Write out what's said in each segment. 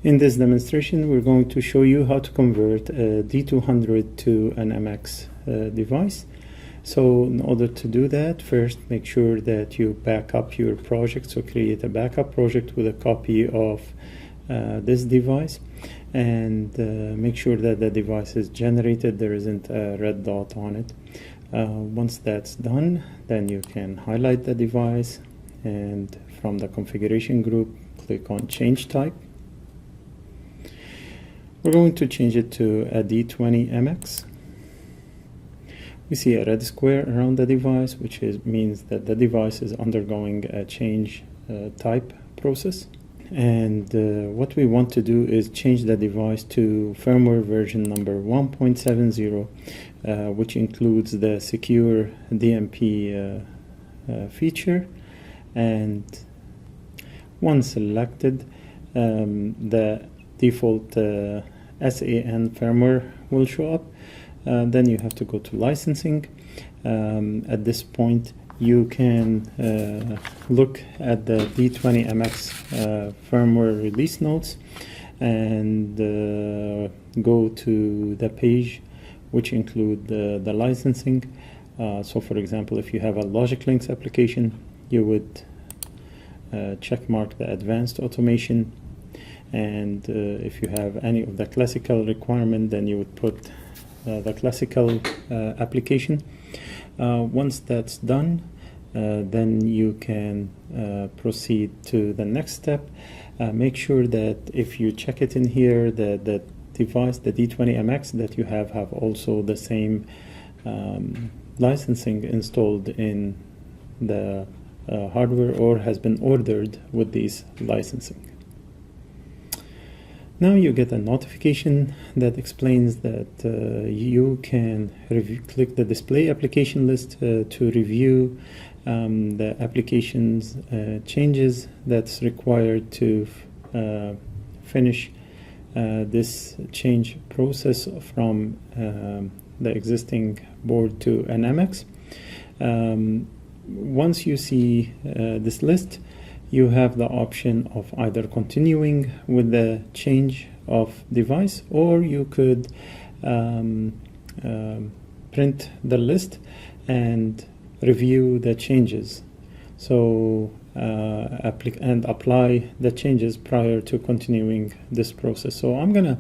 In this demonstration, we're going to show you how to convert a D200 to an MX device. So in order to do that, first make sure that you back up your project. So create a backup project with a copy of this device, and make sure that the device is generated. There isn't a red dot on it. Once that's done, then you can highlight the device, and from the configuration group, click on Change Type. We're going to change it to a D20 MX. We see a red square around the device, which means that the device is undergoing a change type process. And what we want to do is change the device to firmware version number 1.70, which includes the secure DMP feature. And once selected, the default SAN firmware will show up. Then you have to go to licensing. At this point, you can look at the D20 MX firmware release notes and go to the page which include the licensing. So for example, if you have a Logic Links application, you would check mark the advanced automation, and if you have any of the classical requirement, then you would put the classical application. Once that's done, then you can proceed to the next step. Make sure that if you check it in here, the device, the D20 MX that you have also the same licensing installed in the hardware or has been ordered with these licensing. Now you get a notification that explains that you can click the display application list to review the application's changes that's required to finish this change process from the existing board to an MX. Once you see this list, you have the option of either continuing with the change of device, or you could print the list and review the changes. So and apply the changes prior to continuing this process. So I'm gonna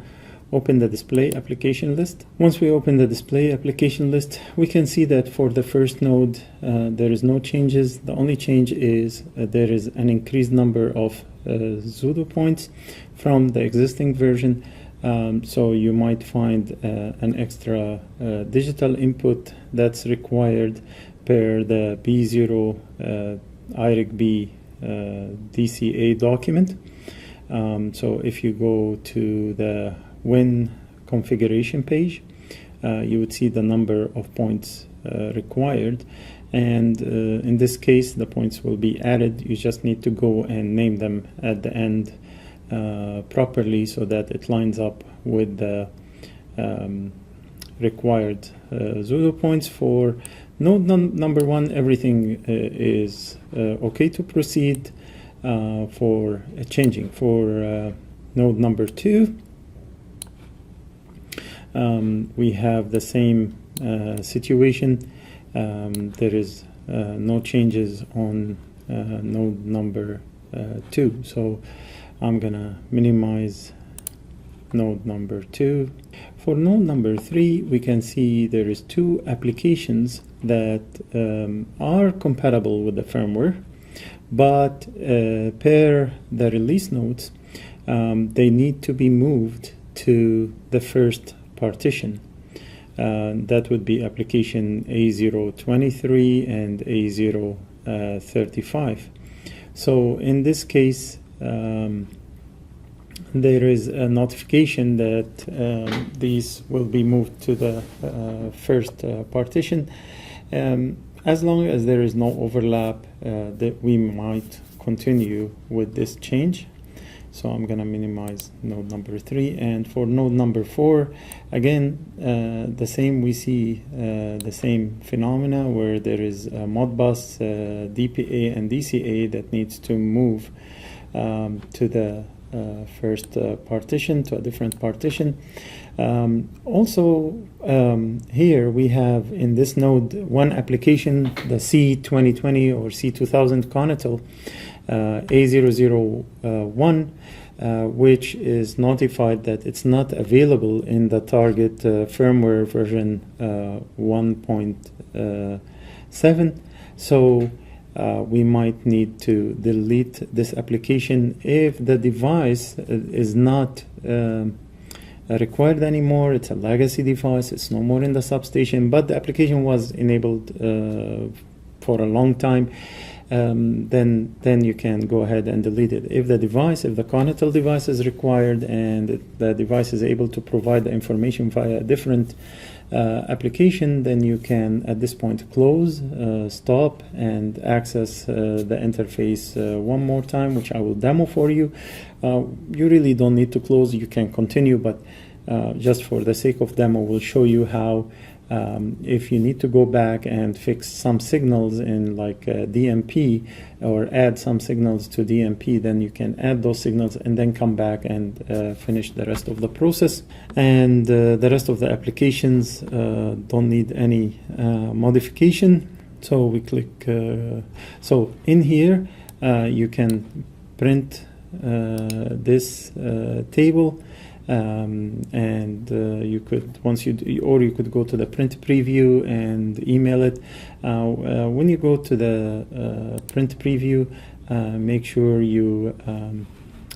open the display application list. Once we open the display application list, we can see that for the first node there is no changes. The only change is there is an increased number of pseudo points from the existing version. So you might find an extra digital input that's required per the B0 IRIC-B DCA document. So if you go to the Win configuration page, you would see the number of points required, and in this case the points will be added. You just need to go and name them at the end properly so that it lines up with the required pseudo points. For node number 1, everything is okay to proceed for changing. For node number 2, we have the same situation. There is no changes on node number 2. So I'm gonna minimize node number 2. For node number 3, we can see there is 2 applications that are compatible with the firmware, but per the release notes, they need to be moved to the first partition. That would be application A023 and A035. So in this case, there is a notification that these will be moved to the first partition. As long as there is no overlap, that we might continue with this change. So I'm going to minimize node number 3. And for node number 4, again, the same, we see the same phenomena where there is a Modbus, DPA and DCA that needs to move to the first partition to a different partition. Here we have in this node one application, the C-1020 or C-2000 Conatel A001, which is notified that it's not available in the target firmware version 1.7. So we might need to delete this application if the device is not required anymore. It's a legacy device, it's no more in the substation, but the application was enabled for a long time. Then you can go ahead and delete it. If the Conatel device is required and the device is able to provide the information via a different application, then you can at this point close, stop, and access the interface one more time, which I will demo for you. You really don't need to close, you can continue, but just for the sake of demo, we'll show you how if you need to go back and fix some signals in like DMP or add some signals to DMP, then you can add those signals and then come back and finish the rest of the process. And the rest of the applications don't need any modification. So we click, so in here you can print this table. And you could you could go to the print preview and email it. When you go to the print preview, make sure you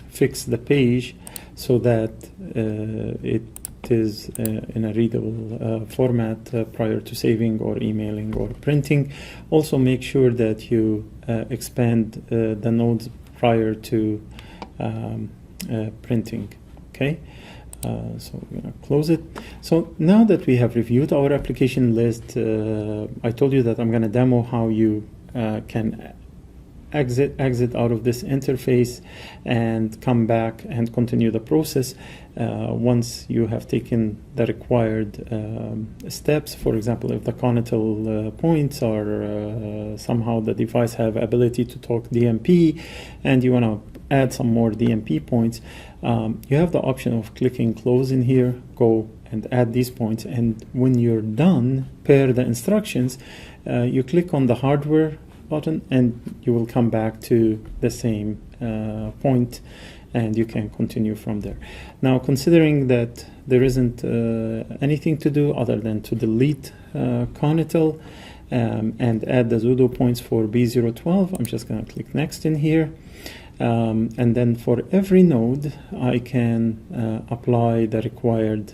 fix the page so that it is in a readable format prior to saving or emailing or printing. Also make sure that you expand the nodes prior to printing. Okay. So we're going to close it. So now that we have reviewed our application list, I told you that I'm going to demo how you can exit out of this interface and come back and continue the process once you have taken the required steps. For example, if the Conatel points or somehow the device have ability to talk DMP and you want to add some more DMP points, you have the option of clicking close in here, go and add these points, and when you're done per the instructions, you click on the hardware button and you will come back to the same point and you can continue from there. Now, considering that there isn't anything to do other than to delete Conatel and add the pseudo points for B012, I'm just going to click next in here. And then for every node, I can apply the required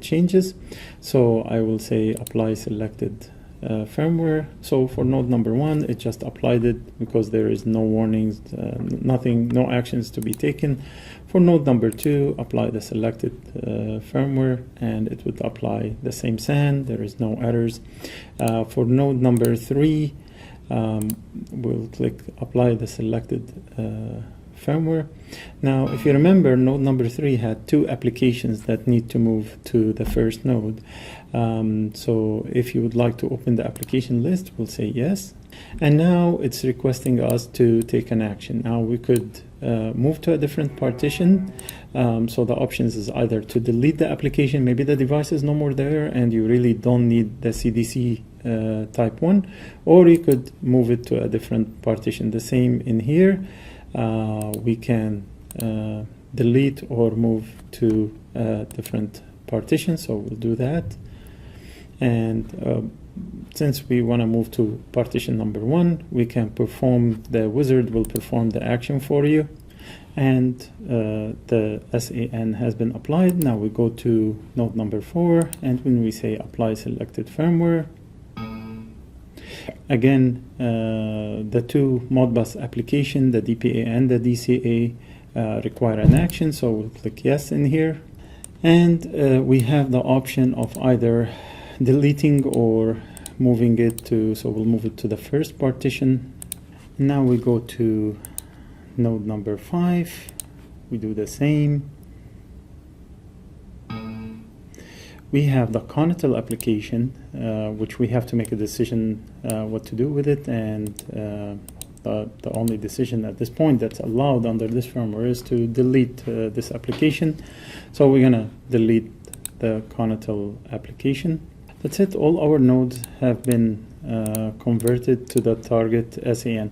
changes. So I will say apply selected firmware. So for node number 1, it just applied it because there is no warnings, no actions to be taken. For node number 2, apply the selected firmware and it would apply the same SAN. There is no errors. For node number 3, we'll click apply the selected firmware. Now, if you remember, node number 3 had 2 applications that need to move to the first node. So if you would like to open the application list, we'll say yes. And now it's requesting us to take an action. Now we could move to a different partition. So the options is either to delete the application, maybe the device is no more there and you really don't need the CDC type 1, or you could move it to a different partition. The same in here. We can delete or move to a different partition, so we'll do that. And since we want to move to partition number 1, we can perform, the wizard will perform the action for you, and the SAN has been applied. Now we go to node number 4, and when we say apply selected firmware, again, the 2 Modbus application, the DPA and the DCA, require an action, so we'll click yes in here. And we have the option of either deleting or moving it to, so we'll move it to the first partition. Now we go to node number 5, we do the same. We have the Conatel application, which we have to make a decision what to do with it, and the only decision at this point that's allowed under this firmware is to delete this application. So we're gonna delete the Conatel application. That's it. All our nodes have been converted to the target SAN.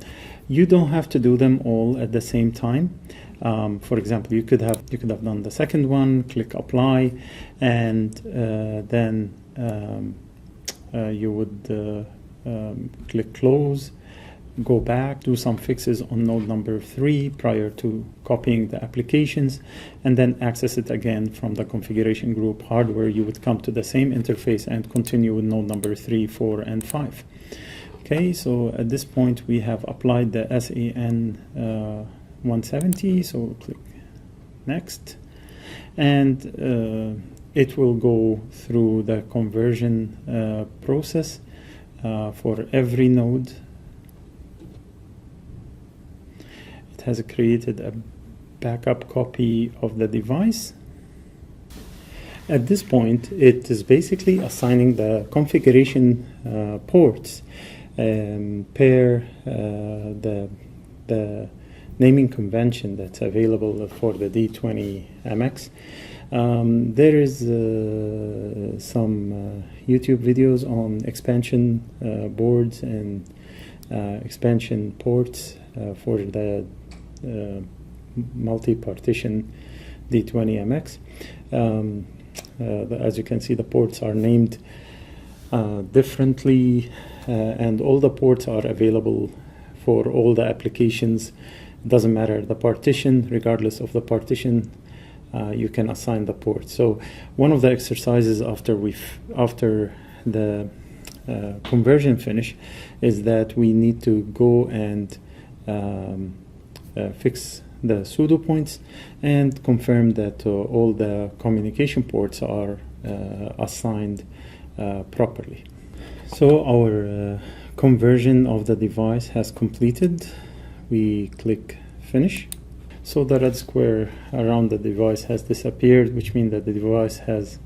You don't have to do them all at the same time. For example, you could have done the second one, click apply, and then you would click close, go back, do some fixes on node number 3 prior to copying the applications, and then access it again from the configuration group hardware. You would come to the same interface and continue with node number 3, 4, and 5. Okay, so at this point we have applied the SAN 170, so click next, and it will go through the conversion process for every node. It has created a backup copy of the device. At this point, it is basically assigning the configuration ports per the naming convention that's available for the D20MX. There is some YouTube videos on expansion boards and expansion ports for the multi-partition D20MX. As you can see, the ports are named differently, and all the ports are available for all the applications. It doesn't matter the partition, regardless of the partition, you can assign the port. So one of the exercises after the conversion finish is that we need to go and fix the pseudo points and confirm that all the communication ports are assigned properly. So our conversion of the device has completed. We click finish. So the red square around the device has disappeared, which means that the device has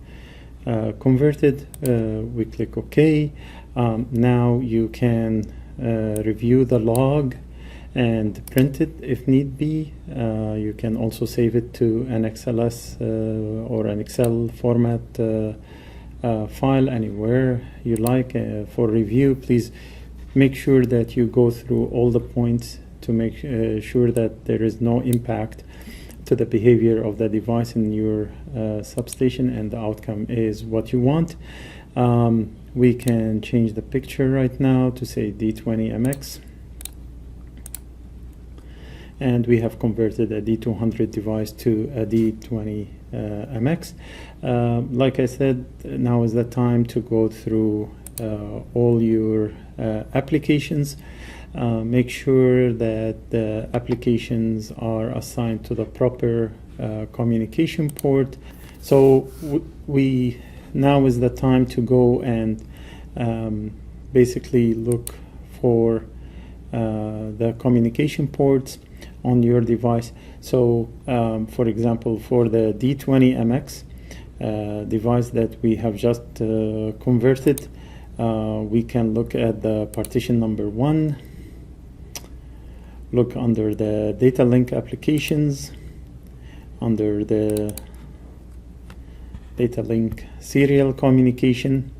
converted. We click OK. Now you can review the log and print it if need be. You can also save it to an XLS or an Excel format file anywhere you like for review. Please make sure that you go through all the points to make sure that there is no impact to the behavior of the device in your substation and the outcome is what you want. We can change the picture right now to say D20MX. And we have converted a D200 device to a D20MX. Like I said, now is the time to go through all your applications. Make sure that the applications are assigned to the proper communication port. So now is the time to go and basically look for the communication ports on your device. So for example, for the D20MX device that we have just converted, we can look at the partition number 1, look under the data link applications, under the data link serial communication.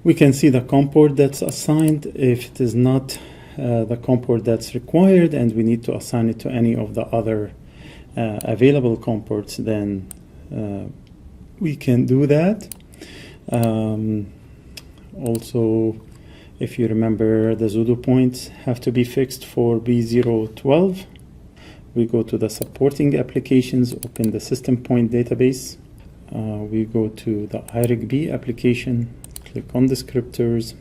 We can see the COM port that's assigned. If it is not the COM port that's required and we need to assign it to any of the other available COM ports, then we can do that. Also, if you remember, the pseudo points have to be fixed for B012. We go to the supporting applications, open the system point database. We go to the IRIG-B application, click on descriptors.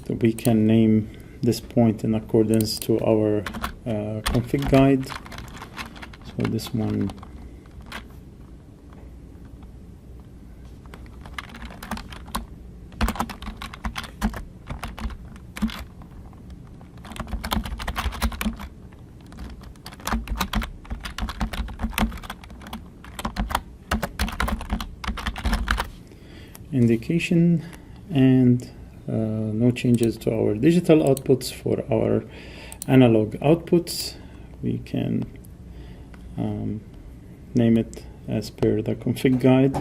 We can name this point in accordance to our config guide. So this one, indication, and no changes to our digital outputs. For our analog outputs, we can name it as per the config guide.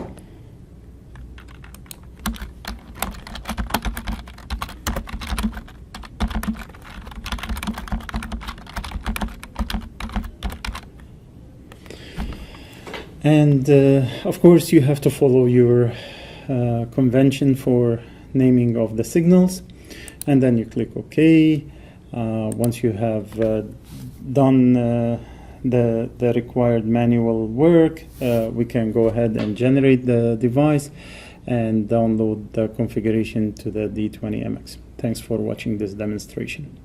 And of course, you have to follow your convention for naming of the signals, and then you click OK. Once you have done the required manual work, we can go ahead and generate the device and download the configuration to the D20MX. Thanks for watching this demonstration.